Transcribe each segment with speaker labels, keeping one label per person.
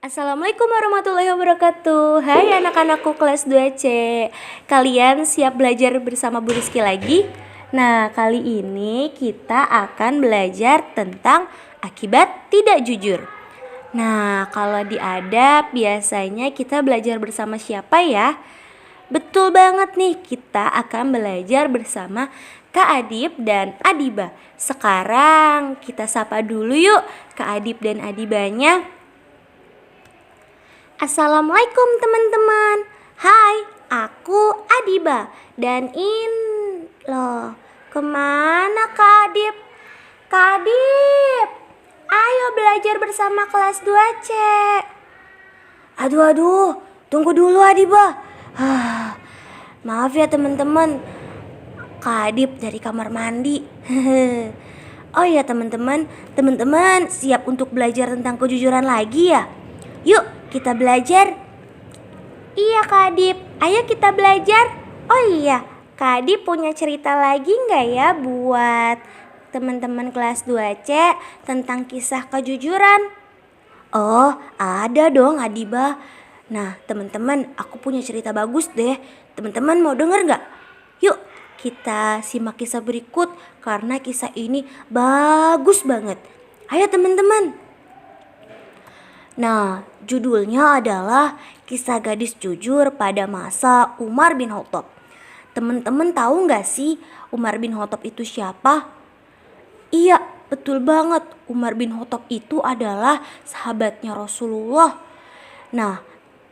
Speaker 1: Assalamualaikum warahmatullahi wabarakatuh. Hai anak-anakku kelas 2C. Kalian siap belajar bersama Bu Rizky lagi? Nah, kali ini kita akan belajar tentang akibat tidak jujur. Nah, kalau di adab biasanya kita belajar bersama siapa ya? Betul banget nih, kita akan belajar bersama Kak Adib dan Adiba. Sekarang kita sapa dulu yuk Kak Adib dan Adibanya. Assalamualaikum teman-teman. Hai, aku Adiba. Dan loh, kemana Kak Adib? Kak Adib, ayo belajar bersama kelas 2C. Aduh, tunggu dulu Adiba. Maaf ya teman-teman, Kak Adib dari kamar mandi. Oh ya teman-teman siap untuk belajar tentang kejujuran lagi ya? Yuk kita belajar. Iya Kak Adib, ayo kita belajar. Oh iya, Kak Adib punya cerita lagi gak ya buat teman-teman kelas 2C tentang kisah kejujuran? Oh ada dong Adiba. Nah teman-teman, aku punya cerita bagus deh. Teman-teman mau denger gak? Yuk kita simak kisah berikut karena kisah ini bagus banget. Ayo teman-teman. Nah, judulnya adalah Kisah Gadis Jujur pada Masa Umar bin Khattab. Teman-teman tahu nggak sih Umar bin Khattab itu siapa? Iya, betul banget. Umar bin Khattab itu adalah sahabatnya Rasulullah. Nah,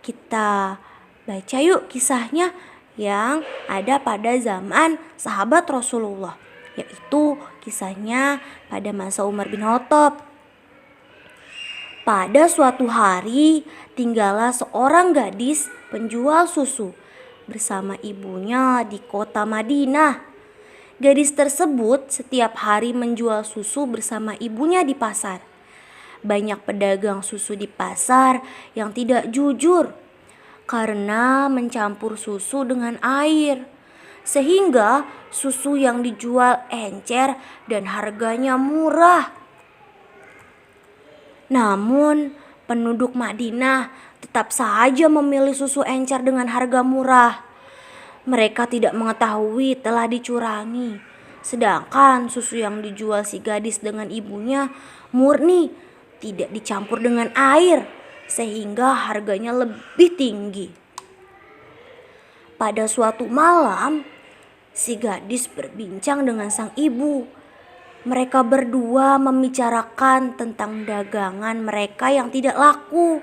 Speaker 1: kita baca yuk kisahnya yang ada pada zaman sahabat Rasulullah, yaitu kisahnya pada masa Umar bin Khattab. Pada suatu hari, tinggallah seorang gadis penjual susu bersama ibunya di kota Madinah. Gadis tersebut setiap hari menjual susu bersama ibunya di pasar. Banyak pedagang susu di pasar yang tidak jujur karena mencampur susu dengan air, sehingga susu yang dijual encer dan harganya murah. Namun, penduduk Madinah tetap saja memilih susu encer dengan harga murah. Mereka tidak mengetahui telah dicurangi. Sedangkan susu yang dijual si gadis dengan ibunya murni, tidak dicampur dengan air, sehingga harganya lebih tinggi. Pada suatu malam, si gadis berbincang dengan sang ibu. Mereka berdua membicarakan tentang dagangan mereka yang tidak laku.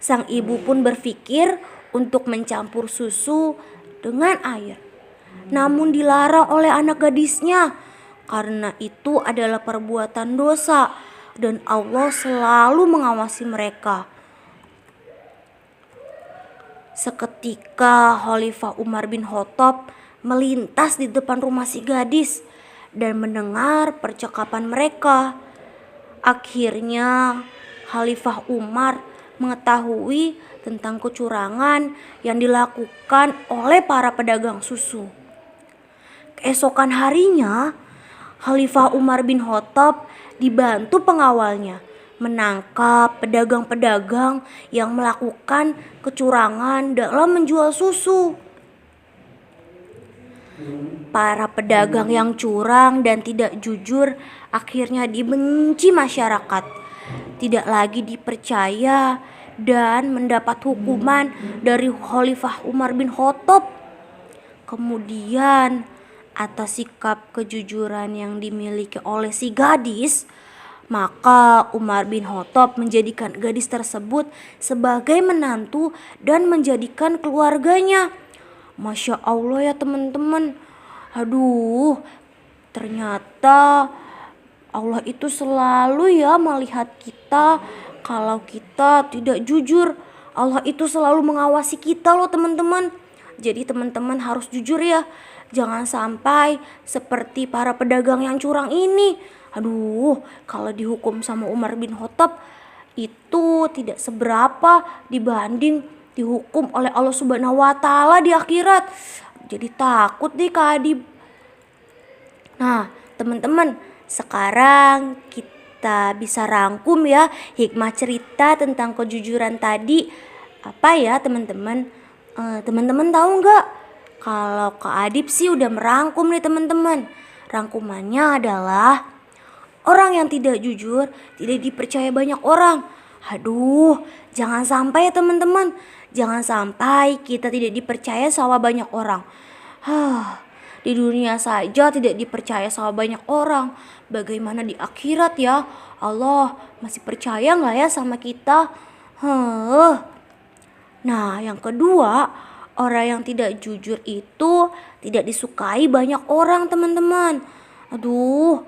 Speaker 1: Sang ibu pun berpikir untuk mencampur susu dengan air, namun dilarang oleh anak gadisnya karena itu adalah perbuatan dosa dan Allah selalu mengawasi mereka. Seketika Khalifah Umar bin Khattab melintas di depan rumah si gadis dan mendengar percakapan mereka. Akhirnya Khalifah Umar mengetahui tentang kecurangan yang dilakukan oleh para pedagang susu. Keesokan harinya, Khalifah Umar bin Khattab dibantu pengawalnya menangkap pedagang-pedagang yang melakukan kecurangan dalam menjual susu. Para pedagang yang curang dan tidak jujur akhirnya dibenci masyarakat, tidak lagi dipercaya dan mendapat hukuman dari Khalifah Umar bin Khattab. Kemudian atas sikap kejujuran yang dimiliki oleh si gadis, maka Umar bin Khattab menjadikan gadis tersebut sebagai menantu dan menjadikan keluarganya. Masya Allah ya teman-teman. Aduh, ternyata Allah itu selalu ya melihat kita kalau kita tidak jujur. Allah itu selalu mengawasi kita loh teman-teman. Jadi teman-teman harus jujur ya. Jangan sampai seperti para pedagang yang curang ini. Aduh, kalau dihukum sama Umar bin Khattab itu tidak seberapa dibanding dihukum oleh Allah Subhanahu wa taala di akhirat. Jadi takut deh Kak Adib. Nah, teman-teman, sekarang kita bisa rangkum ya hikmah cerita tentang kejujuran tadi. Apa ya teman-teman? Teman-teman tahu nggak? Kalau Kak Adip sih udah merangkum nih teman-teman. Rangkumannya adalah orang yang tidak jujur tidak dipercaya banyak orang. Aduh, jangan sampai ya teman-teman. Jangan sampai kita tidak dipercaya sama banyak orang. Di dunia saja tidak dipercaya sama banyak orang. Bagaimana di akhirat ya? Allah masih percaya nggak ya sama kita? Nah, yang kedua, orang yang tidak jujur itu tidak disukai banyak orang teman-teman. Aduh,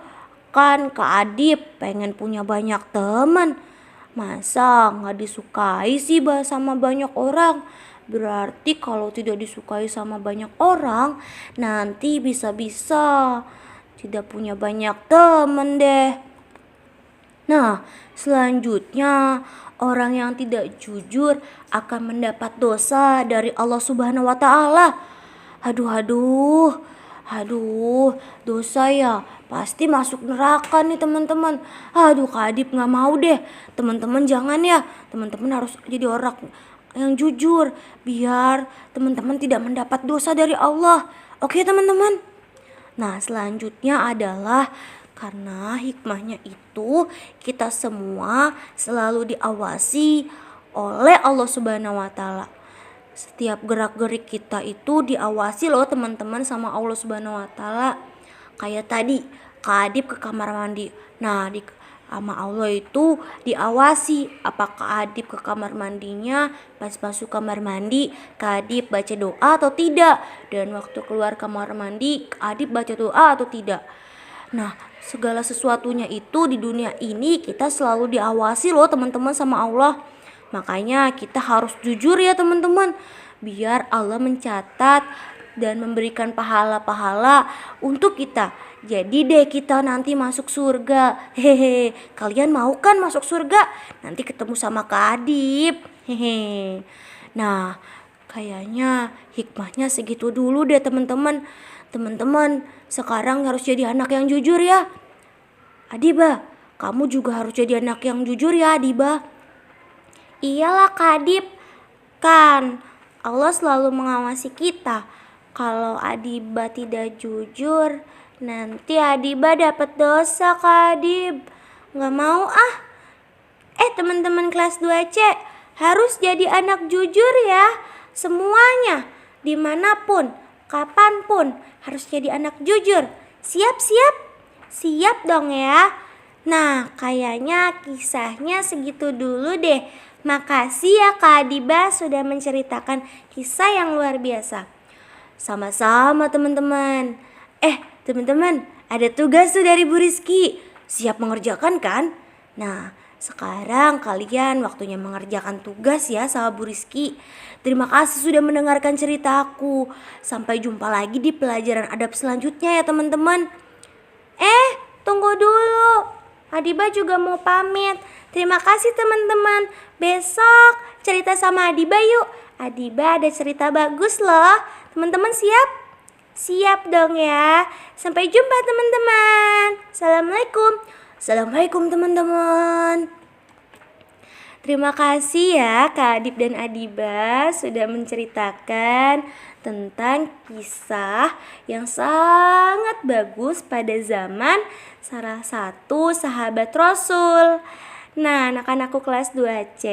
Speaker 1: kan Kak Adip pengen punya banyak teman. Masa nggak disukai sih sama banyak orang? Berarti kalau tidak disukai sama banyak orang, nanti bisa-bisa tidak punya banyak teman deh. Nah, selanjutnya orang yang tidak jujur akan mendapat dosa dari Allah Subhanahu wa taala. Aduh, dosa ya. Pasti masuk neraka nih teman-teman. Aduh, Kak Adip nggak mau deh. Teman-teman jangan ya. Teman-teman harus jadi orang yang jujur biar teman-teman tidak mendapat dosa dari Allah. Oke teman-teman. Nah, selanjutnya adalah karena hikmahnya itu kita semua selalu diawasi oleh Allah Subhanahu wa taala. Setiap gerak-gerik kita itu diawasi loh teman-teman sama Allah Subhanahu wa taala. Kayak tadi Kak Adip ke kamar mandi. Nah, sama Allah itu diawasi apakah Adip ke kamar mandinya pas masuk kamar mandi Kak Adip baca doa atau tidak, dan waktu keluar kamar mandi Kak Adip baca doa atau tidak. Nah, segala sesuatunya itu di dunia ini kita selalu diawasi loh teman-teman sama Allah. Makanya kita harus jujur ya teman-teman, biar Allah mencatat dan memberikan pahala-pahala untuk kita. Jadi deh kita nanti masuk surga. Hehe, kalian mau kan masuk surga? Nanti ketemu sama Kak Adip. Hehe. Nah, kayaknya hikmahnya segitu dulu deh teman-teman. Teman-teman sekarang harus jadi anak yang jujur ya. Adiba, kamu juga harus jadi anak yang jujur ya Adiba. Iyalah Kak Adip, kan Allah selalu mengawasi kita. Kalau Adiba tidak jujur, nanti Adiba dapat dosa Kak Adip. Nggak mau ah. Teman-teman kelas 2C harus jadi anak jujur ya. Semuanya, dimanapun, kapanpun harus jadi anak jujur. Siap-siap? Siap dong ya. Nah, kayaknya kisahnya segitu dulu deh. Makasih ya Kak Adiba sudah menceritakan kisah yang luar biasa. Sama-sama teman-teman. Teman-teman, ada tugas tuh dari Bu Rizky. Siap mengerjakan kan? Nah, sekarang kalian waktunya mengerjakan tugas ya sama Bu Rizky. Terima kasih sudah mendengarkan ceritaku. Sampai jumpa lagi di pelajaran adab selanjutnya ya teman-teman. Tunggu dulu. Adiba juga mau pamit. Terima kasih teman-teman. Besok cerita sama Adiba yuk. Adiba ada cerita bagus loh. Teman-teman siap? Siap dong ya. Sampai jumpa teman-teman. Assalamualaikum. Assalamualaikum teman-teman. Terima kasih ya Kak Adip dan Adiba sudah menceritakan tentang kisah yang sangat bagus pada zaman salah satu sahabat Rasul. Nah, anak-anakku kelas 2C,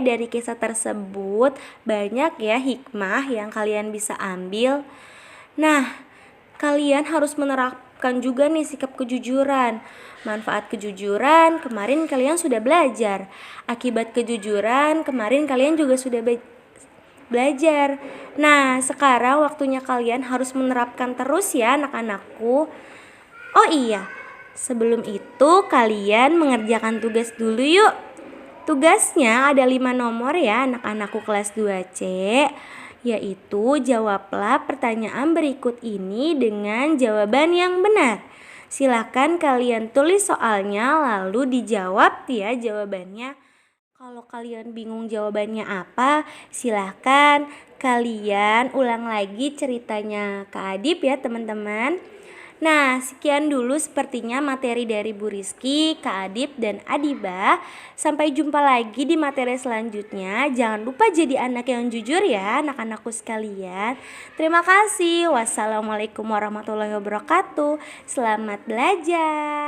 Speaker 1: dari kisah tersebut banyak ya hikmah yang kalian bisa ambil. Nah, kalian harus menerapkan juga nih sikap kejujuran. Manfaat kejujuran kemarin kalian sudah belajar. Akibat kejujuran kemarin kalian juga sudah belajar. Nah, sekarang waktunya kalian harus menerapkan terus ya anak-anakku. Oh iya, sebelum itu kalian mengerjakan tugas dulu yuk. Tugasnya ada 5 nomor ya anak-anakku kelas 2C. Yaitu jawablah pertanyaan berikut ini dengan jawaban yang benar. Silakan kalian tulis soalnya lalu dijawab ya jawabannya. Kalau kalian bingung jawabannya apa, silakan kalian ulang lagi ceritanya Kak Adip ya teman-teman. Nah, sekian dulu sepertinya materi dari Bu Rizky, Kak Adib, dan Adiba. Sampai jumpa lagi di materi selanjutnya. Jangan lupa jadi anak yang jujur ya, anak-anakku sekalian. Terima kasih. Wassalamualaikum warahmatullahi wabarakatuh. Selamat belajar.